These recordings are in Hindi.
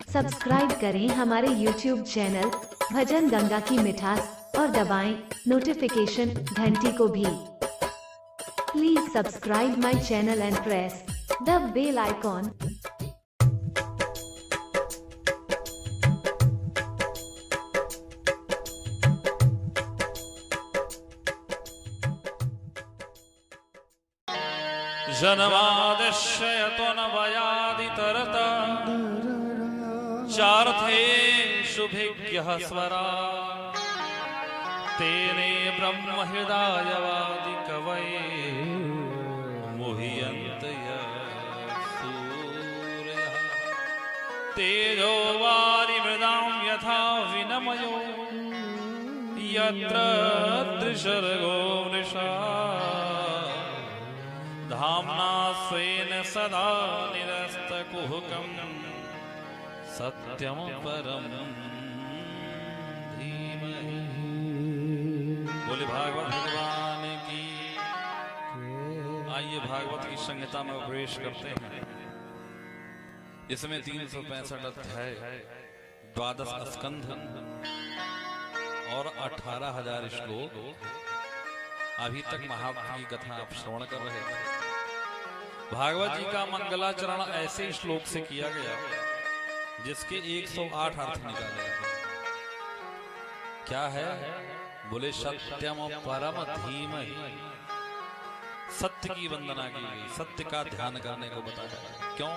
सब्सक्राइब करें हमारे YouTube चैनल भजन गंगा की मिठास और दबाएं नोटिफिकेशन घंटी को भी। Please subscribe my channel and press the bell icon. जन्मादिश्य यतोऽन्वयादितरता चार्थेषु भिज्ञः स्वरा तेने ब्रह्महृदायवादि कवये मुह्यन्ति यः सूरयः तेजो वारिमृदां यथा विनमयो यत्र त्रिसर्गो वृषा धाम्ना स्वेन सदा निरस्तकुहकं सत्यं परं धीमहि। बोले भागवत भगवान की। आइए भागवत की संहिता में प्रवेश करते हैं। इसमें 365 अध्याय, 12 स्कंध और 18,000 श्लोक। अभी तक महाभारत की कथा आप श्रवण कर रहे थे। भागवत जी का मंगलाचरण ऐसे श्लोक से किया गया जिसके 108 अर्थ निकाले गए। क्या है? बोले सत्यम परम धीमहि। सत्य की वंदना की गई, सत्य का ध्यान करने को बताया। क्यों?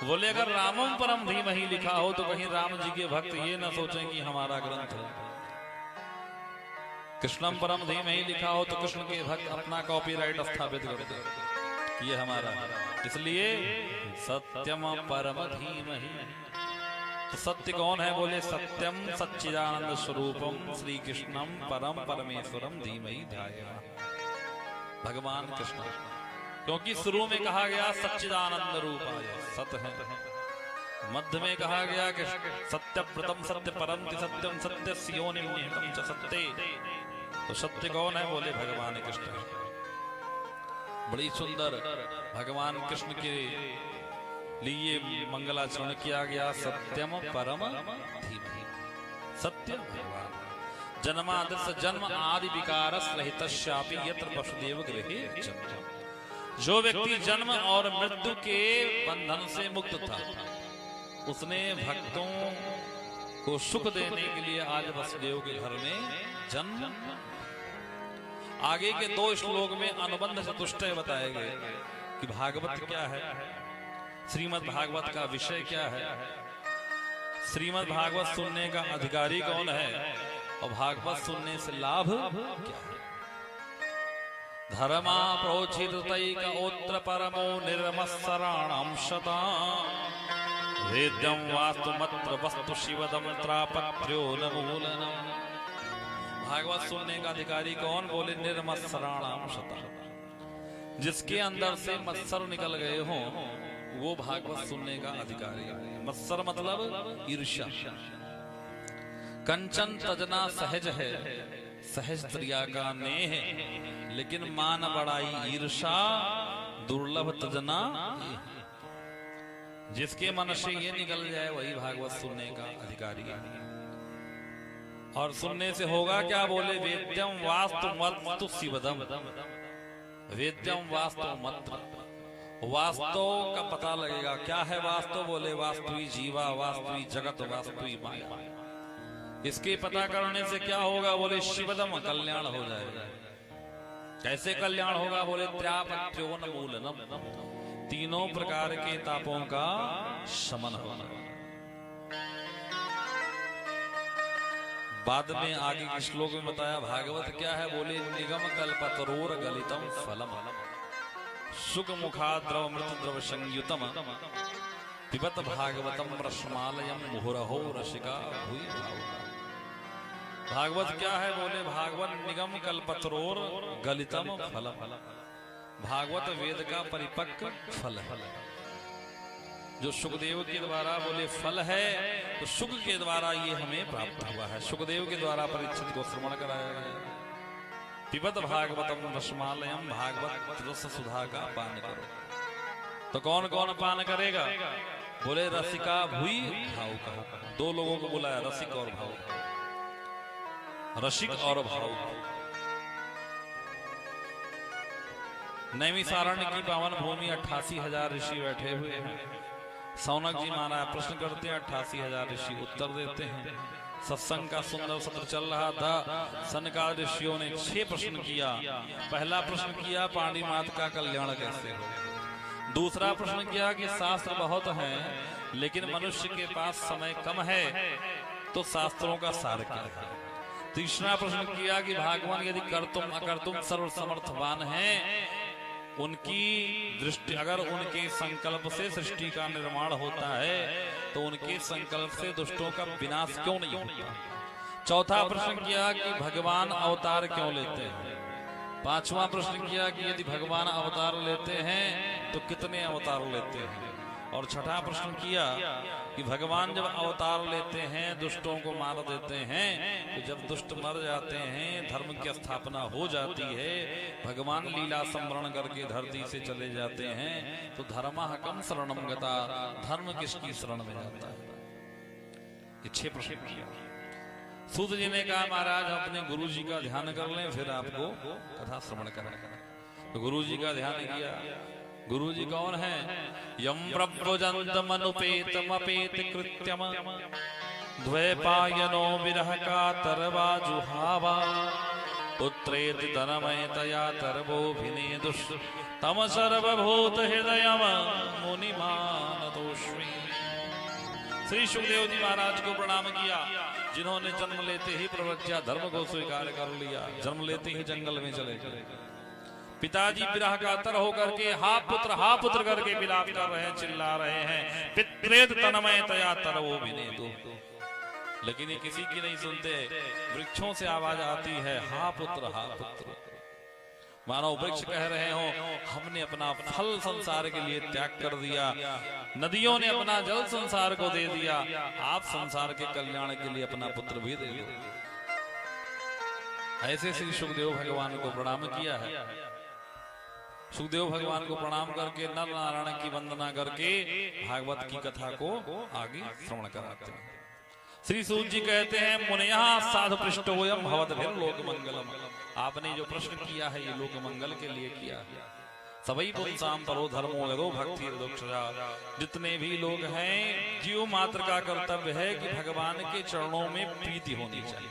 बोले अगर रामम परम धीमहि लिखा हो तो कहीं राम जी के भक्त ये न सोचें कि हमारा ग्रंथ है। कृष्णम परम धीमहि लिखा हो तो कृष्ण के भक्त अपना कॉपीराइट स्थापित करते हैं, ये हमारा। इसलिए सत्यम परम धीमहि। तो सत्य कौन है? बोले सत्यम सच्चिदानंद स्वरूपम श्री कृष्णम परम परमेश्वरम धीमहि ध्यायेमः। भगवान कृष्ण, क्योंकि शुरू में कहा गया सच्चिदानंद रूपाय, सत है। मध्य में कहा गया कि सत्य प्रथम सत्य परम सत्यम सत्य सियोनिम निहितम च सत्ये। तो सत्य कौन है? बोले भगवान कृष्ण। बड़ी सुंदर भगवान कृष्ण के लिए मंगलाचरण किया गया। सत्यम परम धीमहि। सत्य भगवान। जन्मादिस्य जन्म आदि विकारस रहितस्यापि यत्र वसुदेव गृहे जन्म। जो व्यक्ति जन्म और मृत्यु के बंधन से मुक्त था, उसने भक्तों को सुख देने के लिए आज वसुदेव के घर में जन्म। आगे के 2 श्लोक में अनुबंध चतुष्टय बताए गए कि भागवत क्या है, श्रीमद् भागवत का विषय क्या है, श्रीमद् भागवत सुनने का अधिकारी कौन है और भागवत सुनने से लाभ क्या है। धर्मा प्रोचित तैकोत्र परमो निर्मत्सराणां शतां वेद्यं वास्तुमत्र वस्तु शिवदं त्रापत्र्यो नमूलनम्। भागवत सुनने का अधिकारी कौन? बोले निर्मत्सराणां शतां। जिसके अंदर से मत्सर निकल गए हों वो भागवत सुनने का अधिकारी है। मत्सर मतलब ईर्ष्या। कंचन तजना सहज है, सहज त्रिया का नेह, लेकिन मान बड़ाई ईर्षा दुर्लभ तजना। जिसके मन से ये निकल जाए वही भागवत सुनने का अधिकारी है। और सुनने से होगा क्या? बोले वेद्यम वास्तु मत्तु शिवदम। वेद्यम वास्तु मत्तु, वास्तव का पता लगेगा। क्या है वास्तव? बोले वास्तवी जीवा, वास्तवी जगत, वास्तवी माया। इसके पता करने से क्या होगा? बोले शिवदम, कल्याण हो जाएगा। कैसे कल्याण होगा? बोले त्रापत्र्योन्मूलनम, तीनों प्रकार के तापों का शमन होना। बाद में आगे के श्लोक में बताया भागवत क्या है। बोले निगम कल्पतरोर गलितम फलम सुख मुखाद्रव मृत द्रव संयुतम पिबत भागवतम रसमालयम मुहुरहो रसिका भूय भावुका। भागवत क्या है? बोले भागवत निगम कल्पतरोर गलितम फलम। भागवत वेद का परिपक्व फल है, जो सुखदेव के द्वारा बोले फल है, तो सुख के द्वारा ये हमें प्राप्त हुआ है। सुखदेव के द्वारा परीक्षित को श्रवण कराया गया। पिबत भागवतम रसमालयम, भागवत रस सुधा का पान करो। तो कौन कौन पान करेगा? बोले रसिका भुई भावुक। दो लोगों को बुलाया, रसिक और भावुक, रसिक और भावुक। नैमिषारण्य की पावन भूमि 88,000 ऋषि बैठे हुए हैं। सौनक जी महाराज प्रश्न करते हैं, 88,000 ऋषि उत्तर देते हैं। सत्संग का सुंदर सत्र चल रहा था। सनकादिक ऋषियों ने 6 प्रश्न किया। पहला प्रश्न किया, पांडी मात का कल्याण कैसे हो। दूसरा प्रश्न किया कि शास्त्र बहुत हैं, लेकिन मनुष्य के पास समय कम है, तो शास्त्रों का सार क्या है। तीसरा प्रश्न किया कि भगवान यदि कर्तुम अकर्तुम सर्वसमर्थवान हैं, उनकी दृष्टि अगर उनके संकल्प से सृष्टि का निर्माण होता है, तो उनके संकल्प से दुष्टों का विनाश क्यों नहीं होता। चौथा प्रश्न किया कि भगवान अवतार क्यों लेते हैं। पांचवा प्रश्न किया कि यदि भगवान अवतार लेते हैं तो कितने अवतार लेते हैं। और छठा प्रश्न किया कि भगवान जब अवतार लेते हैं, दुष्टों को मार देते हैं, तो जब दुष्ट मर जाते हैं, धर्म की स्थापना हो जाती है, भगवान लीला संवरण करके धरती से चले जाते हैं, तो धर्मः कम शरणम गता, धर्म किसकी शरण में जाता है। ये 6 प्रश्न किया। सूत जी ने कहा महाराज अपने गुरु जी का ध्यान कर लें, फिर आपको कथा श्रवण करें। तो गुरु जी का ध्यान किया। गुरु जी कौन है। यम प्रव्रजन्तमनुपेतमपेत कृत्यम द्वैपायनो विरह का तरवा जुहावा पुत्रेति तनमयतया तरवोभिनेदुष तम सर्वभूत हृदयम मुनिमानतोष्मि। श्री सुखदेव जी महाराज को प्रणाम किया, जिन्होंने जन्म लेते ही प्रवृत्या धर्म को स्वीकार कर लिया, जन्म लेते ही जंगल में चले गए। पिताजी विरह का तर होकर के हा पुत्र करके विलाप कर रहे हैं, चिल्ला रहे हैं। पित्रेत तन्मयतया तरवोभिनेदुः, लेकिन ये किसी की नहीं सुनते। वृक्षों से आवाज आती है, हा पुत्र हा पुत्र। मानो वृक्ष कह रहे हो, हमने अपना फल संसार के लिए त्याग कर दिया, नदियों ने अपना जल संसार को दे दिया, आप संसार के कल्याण के लिए अपना पुत्र भी दे दो। ऐसे श्री सुखदेव भगवान को प्रणाम किया है। सुखदेव भगवान को प्रणाम करके नर नारायण की वंदना करके भागवत की कथा को आगे श्रवण कराते हैं। श्री सूत जी कहते हैं, मुनया साधु पृष्ठोयम भवद्भिर् लोक मंगलम। आपने जो प्रश्न किया है, ये लोक मंगल के लिए किया है। सभी पुंसाम परो धर्मो लरो भक्ति दोक्षा। जितने भी लोग हैं, जीव मात्र का कर्तव्य है कि भगवान के चरणों में प्रीति होनी चाहिए।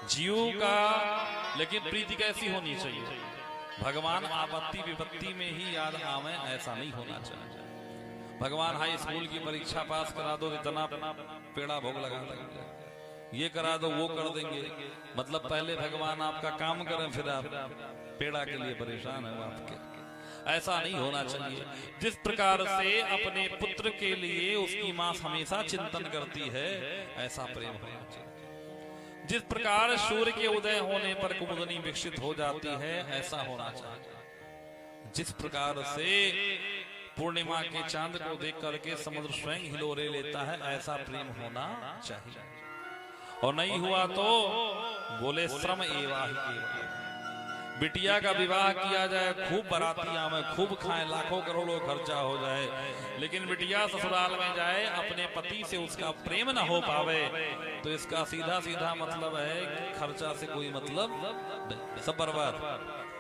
जीव का लेकिन प्रीति कैसी होनी चाहिए। भगवान आपत्ति विपत्ति में ही याद आवे, ऐसा नहीं होना चाहिए। भगवान हाई स्कूल की परीक्षा पास करा दो, इतना पेड़ा भोग लगा देंगे, ये करा दो वो कर देंगे। मतलब पहले भगवान आपका काम करें, फिर आप पेड़ा के लिए परेशान है आपके। ऐसा नहीं होना चाहिए। जिस प्रकार से अपने पुत्र के लिए उसकी मां हमेशा चिंतन करती है, ऐसा प्रेम होना चाहिए। जिस प्रकार सूर्य के उदय होने पर कुमुदनी विकसित हो जाती है, ऐसा होना चाहिए। जिस प्रकार से पूर्णिमा के चांद को देख करके समुद्र स्वयं हिलोरे लेता है, ऐसा प्रेम होना चाहिए। और नहीं हुआ तो बोले श्रम एवाहि केवल। बिटिया का विवाह किया जाए, खूब बाराती आवे, खूब खाएं, लाखों करोड़ों खर्चा हो जाए, लेकिन बिटिया ससुराल में जाए, अपने पति से उसका प्रेम न हो पावे, तो इसका सीधा सीधा मतलब है कि खर्चा से कोई मतलब नहीं, सब बर्बाद।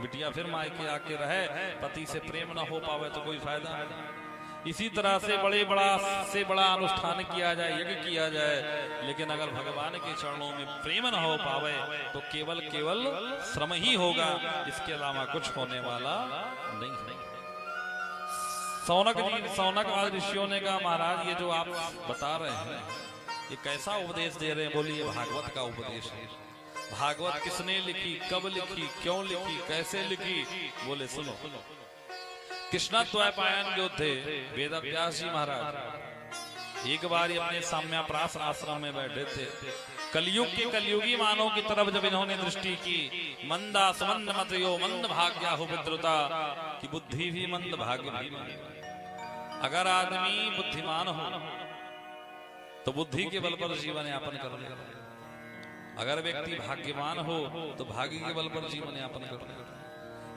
बिटिया फिर मायके आके रहे, पति से प्रेम न हो पावे तो कोई फायदा नहीं। इसी तरह से बड़ा अनुष्ठान किया जाए, यज्ञ किया जाए, लेकिन अगर भगवान के चरणों में प्रेम न हो पावे तो केवल श्रम ही होगा, इसके अलावा कुछ होने वाला नहीं। सौनक आदि ऋषियों ने कहा, महाराज ये जो आप बता रहे हैं, ये कैसा उपदेश दे रहे हैं। बोलिए भागवत का उपदेश है। भागवत किसने लिखी, कब लिखी, क्यों लिखी, कैसे लिखी। बोले सुनो। कृष्णद्वैपायन जो थे वेद व्यास जी महाराज, एक बार अपने साम्याप्रास आश्रम में बैठे थे। कलयुग के कलयुगी मानव की तरफ जब इन्होंने दृष्टि की, मंदा सुमंद मतयो मंद भाग्या हो विद्रुता, की बुद्धि भी मंद भाग्य भी मंद। अगर आदमी बुद्धिमान हो तो बुद्धि के बल पर जीवन यापन कर ले, अगर व्यक्ति भाग्यवान हो तो भाग्य के बल पर जीवन यापन कर ले।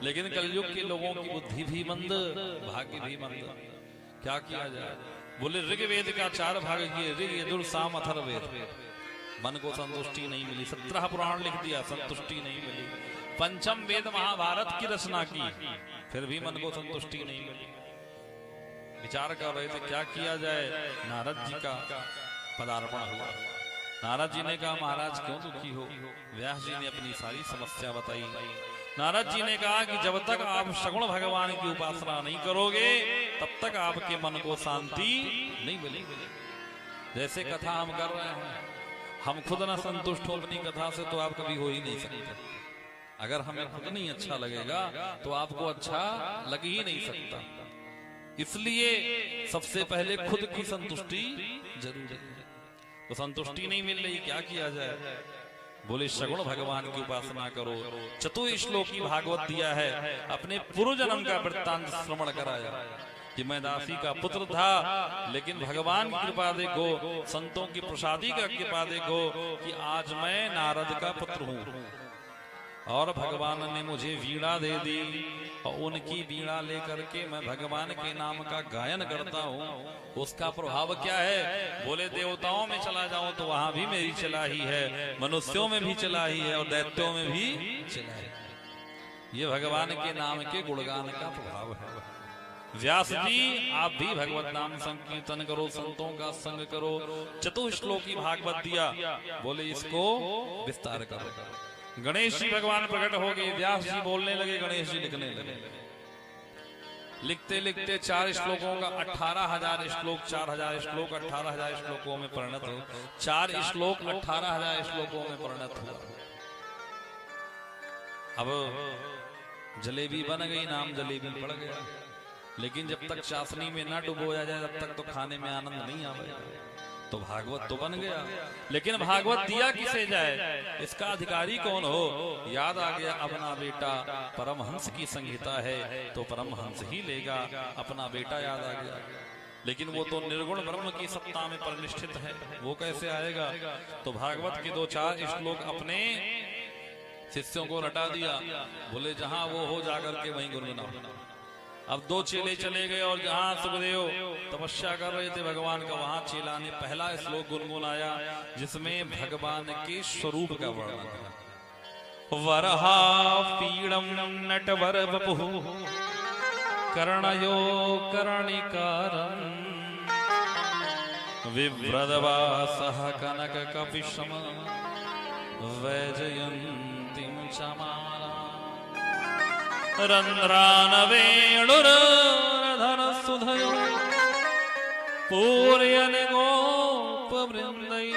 लेकिन कलयुग के लोगों की बुद्धि भी मंद, भाग्य भी मंद। क्या किया जाए। बोले ऋग्वेद का 4 भाग किए, ऋग यजुर साम अथर्ववेद, मन को संतुष्टि नहीं मिली। 17 पुराण लिख दिया, संतुष्टि नहीं मिली। पंचम वेद महाभारत की रचना की, फिर भी मन को संतुष्टि नहीं मिली। विचार कर रहे थे क्या किया जाए। नारद जी का पदार्पण हुआ। नारद जी ने कहा महाराज क्यों दुखी हो। व्यास जी ने अपनी सारी समस्या बताई। नारद जी ने कहा कि जब तक आप सगुण भगवान की उपासना नहीं करोगे तब तक आपके मन को शांति नहीं मिलेगी। जैसे कथा हम कर रहे हैं, हम खुद न संतुष्ट हो अपनी कथा से तो आप कभी हो ही नहीं सकते। अगर हमें खुद नहीं अच्छा लगेगा तो आपको अच्छा लग ही नहीं सकता। इसलिए सबसे पहले खुद की संतुष्टि जरूरी है। तो संतुष्टि नहीं मिल रही, क्या किया जाए। बोले सगुण भगवान की उपासना करो। चतुश्लोकी भागवत दिया है। अपने पूर्व जन्म का वृत्तांत श्रवण कराया कि मैं दासी का पुत्र था, लेकिन भगवान की कृपा देखो, संतों की प्रसादी का कृपा देखो कि आज मैं नारद का पुत्र हूँ और भगवान ने मुझे वीणा दे दी और उनकी वीणा लेकर के मैं भगवान के नाम का गायन करता हूँ। उसका प्रभाव क्या है। बोले देवताओं में चला जाऊं तो वहां भी मेरी चलाही है, मनुष्यों में भी चलाही है और दैत्यों में भी चलाही है। ये भगवान के नाम के गुणगान का प्रभाव है। व्यास जी आप भी भगवत नाम संकीर्तन करो, संतों का संग करो। चतुश्लोकी भागवत दिया, बोले इसको विस्तार करो। गणेश जी भगवान प्रकट हो गए। व्यास जी बोलने लगे, गणेश जी लिखने लगे। लिखते लिखते 4 श्लोकों का 18,000 श्लोक, 4,000 श्लोक 18,000 श्लोकों में परिणत हो। 4 श्लोक 18,000 श्लोकों में परिणत हुआ। अब जलेबी बन गई, नाम जलेबी पड़ गया। लेकिन जब तक चाशनी में न डुबोया जाए तब तक तो खाने में आनंद नहीं आएगा। तो भागवत तो बन गया, लेकिन भागवत दिया किसे जाए, इसका अधिकारी कौन हो। याद आ गया अपना बेटा परमहंस की संहिता है तो परमहंस ही लेगा। अपना बेटा याद आ गया, लेकिन वो तो निर्गुण ब्रह्म की सत्ता में परिनिष्ठित है, वो कैसे आएगा। तो भागवत के 2-4 श्लोक अपने शिष्यों को रटा दिया। बोले जहां वो हो जाकर के वहीं गुनगुनाओ। अब 2 चेले चले गए और जहां सुखदेव तपस्या कर रहे थे भगवान का, वहां चेला ने पहला श्लोक गुनगुनाया जिसमें भगवान के स्वरूप का वर्णन है। वरहा पीड़म नटवर वपुः कर्णयो कर्णिकारं विव्रतवासः कनक कपिशम वैजयन्तीं चमाला रंध्रान वेणुरधर सुधयो पूर्यन गोप वृंदै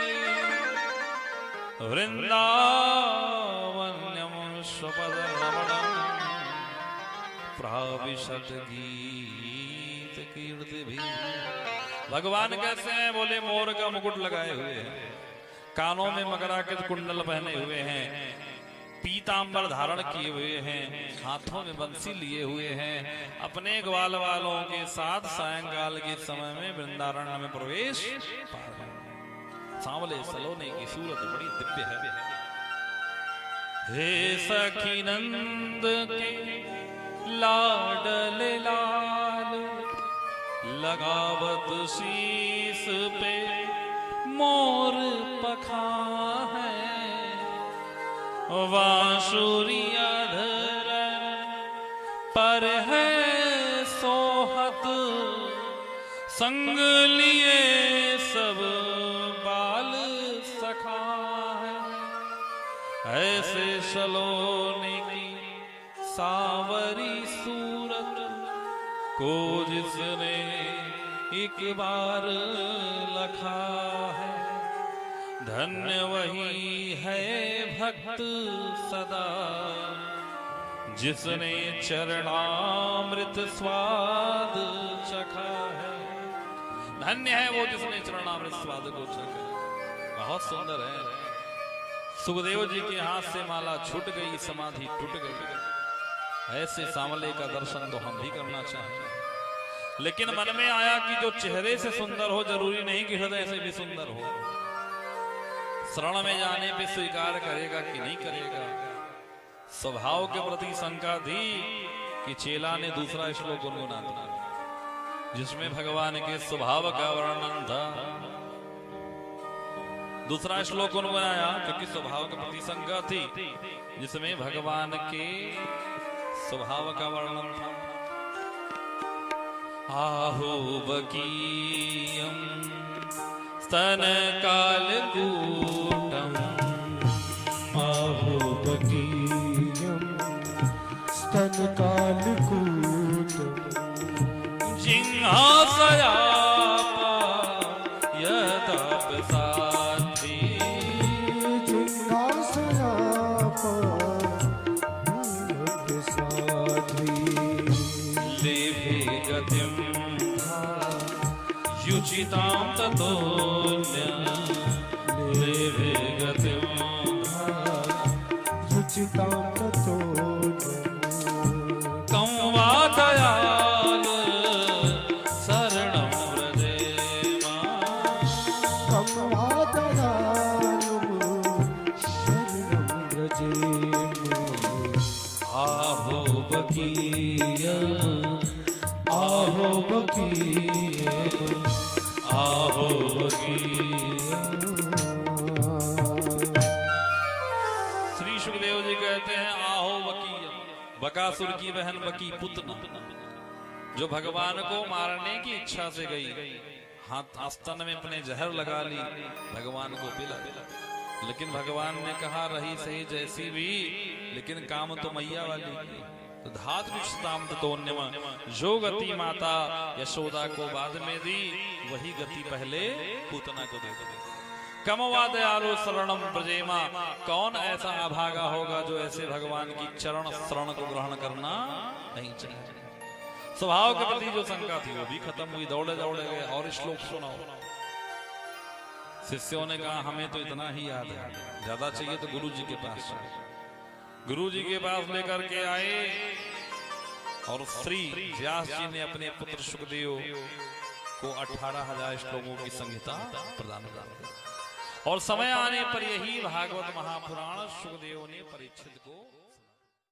वृंदावन्यम स्वपद रमणम प्राविशत गीत कीर्ति भी। भगवान कैसे हैं। बोले मोर का मुकुट लगाए हुए हैं, कानों में मकराकृत कुंडल पहने हुए हैं, पीतांबर धारण किए हुए हैं, हाथों में बंसी लिए हुए हैं। अपने ग्वाल वालों के साथ सायंकाल के समय में वृंदारण्य में प्रवेश। सांवले सलोने की सूरत बड़ी दिव्य है। हे सखी नंद के लाडले लाल लगावत शीस पे मोर पखा है। वांसुरिया धर पर है सोहत संग लिए सब बाल सखा है। ऐसे सलोने की सावरी सूरत को जिसने एक बार लखा है, धन्य वही है भक्त सदा जिसने चरणामृत स्वाद चखा है। धन्य है वो जिसने चरणामृत स्वाद को चखा। बहुत सुंदर है। सुखदेव जी के हाथ से माला छूट गई, समाधि टूट गई। ऐसे सांवले का दर्शन तो हम भी करना चाहेंगे, लेकिन मन में आया कि जो चेहरे से सुंदर हो जरूरी नहीं कि हृदय से भी सुंदर हो। शरण में जाने पे स्वीकार करेगा कि नहीं करेगा। स्वभाव के प्रति शंका थी कि चेला ने दूसरा श्लोक गुनगुना दिया। जिसमें भगवान के स्वभाव का वर्णन था। दूसरा श्लोक उन्होंने बनाया क्योंकि स्वभाव के प्रति शंका थी, जिसमें भगवान के स्वभाव का वर्णन था। आहुबकीयं स्तन कालकूटम, आहुबकीयं स्तन कालकूटम, जिह्वासयापा यदपसाध्वी, जिह्वासयापा यदपसाध्वी, लेभे गतिं युचितां ततोऽन्यं, लेभे गतिं युचितां ततोऽन्यं, कं वा दयाल शरणं व्रजेम, कं वा दयालुः शरणं व्रजेम। आहुबकीयं आहुबकीयं श्री सुखदेव जी कहते हैं आहुबकीयं, बकासुर की बहन बकी पुतना जो भगवान को मारने की इच्छा से गई, हाथ आस्तन में अपने जहर लगा ली, भगवान को पिला, लेकिन भगवान ने कहा रही सही जैसी भी, लेकिन काम तो मैया वाली की। तो धातुष्टाम ततोन्यम, जो गति माता यशोदा को बाद में दी, वही गति पहले पूतना को दे दी। कमवा दयालु शरणम ब्रजेमा, कौन ऐसा अभागा होगा जो ऐसे भगवान की चरण शरण को ग्रहण करना नहीं चाहिए। स्वभाव के प्रति जो शंका थी वो भी खत्म हुई, दौड़े दौड़े गए। और श्लोक सुनाओ। शिष्यों ने कहा हमें तो इतना ही याद है, ज्यादा चाहिए तो गुरु जी के पास चलो। गुरु जी के पास लेकर के आए और श्री व्यास जी ने अपने पुत्र सुखदेव को 18,000 श्लोकों की संहिता प्रदान कर दी। और समय आने पर यही भागवत महापुराण सुखदेव ने परीक्षित को